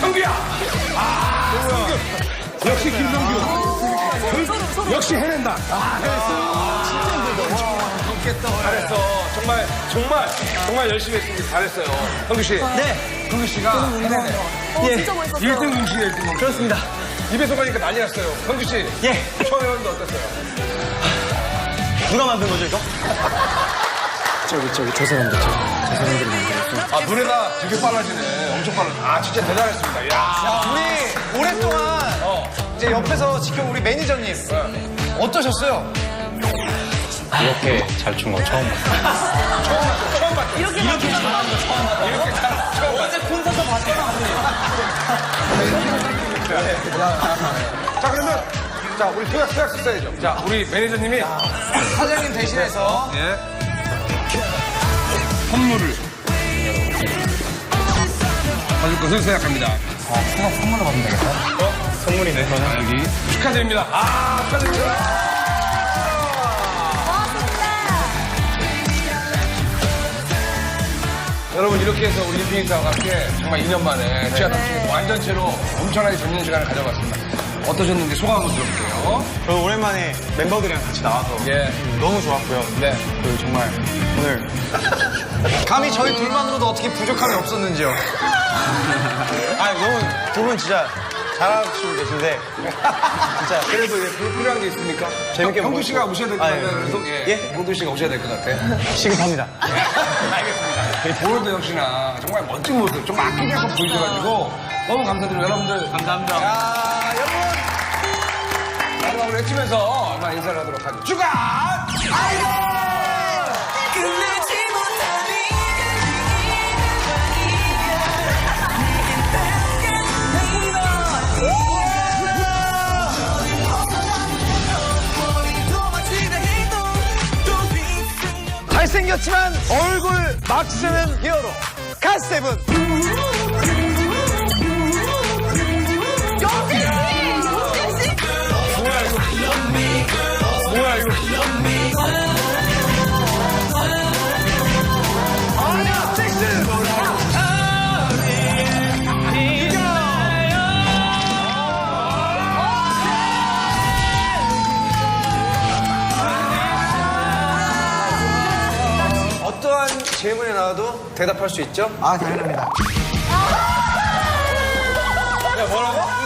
성규야! 역시 김성규. 역시 해낸다. 진짜 힘들다. 좋겠다. 잘했어. 정말 열심히 했습니다. 잘했어요. 성규 씨. 네. 성규 씨가 해내네. 진짜 멋있었어요. 1등 공신이 1등. 그렇습니다. 입에서 가니까 난리 났어요. 성규 씨. 예. 처음에 했는데 어땠어요? 누가 만든 거죠, 이거? 저 사람들이 만들었어. 아, 노래가 되게 빨라지네. 엄청 빨라져. 아, 진짜 대단했습니다. 야. 야, 우리 오랫동안 이제 옆에서 지켜본 우리 매니저님 어떠셨어요? 이렇게 잘 춘 건 처음 봤어요. 처음 봤죠? 이렇게 잘하는 거 처음 봤어요. 이렇게 처음 봤죠? 어제 콘서트 봤잖아. 자, 그러면, 자, 우리 투약스 써야죠. 자, 우리 매니저님이 사장님 대신해서 선물을 받을 것을 생각합니다. 선물로 받으면 되겠다. 선물이네, 저는. 여기 축하드립니다. 축하드립니다. 여러분 이렇게 해서 우리 인피니트와 함께 정말 2년 만에 지하 탑승 완전체로 엄청나게 재밌는 시간을 가져봤습니다. 어떠셨는지 소감 한번 들어볼게요. 저는 오랜만에 멤버들이랑 같이 나와서 예. 너무 좋았고요. 네. 그리고 정말 오늘 감히 저희 둘만으로도 어떻게 부족함이 없었는지요. 너무 두 분 진짜 잘하시고 계신데 진짜 그래도 필요한 게 있습니까? 재밌게 형두 보고 씨가 오셔야 될 것 아, 같아요. 예. 그래서 예? 형두 씨가 오셔야 될 것 같아. 시급합니다. 알겠습니다. 오늘도 역시나 정말 멋진 모습, 좀 아끼면서 보여줘가지고 너무 감사드리고 여러분들 감사합니다. 자, 여러분. 마지막으로 외치면서 아마 인사를 하도록 하죠. 주간! 끝내지 못한 잘생겼지만 얼굴 막 쓰는 히어로. 갓세븐. 뭐야 이거? 어떠한 질문이 나와도 대답할 수 있죠? 아, 당연합니다. 야 뭐라고?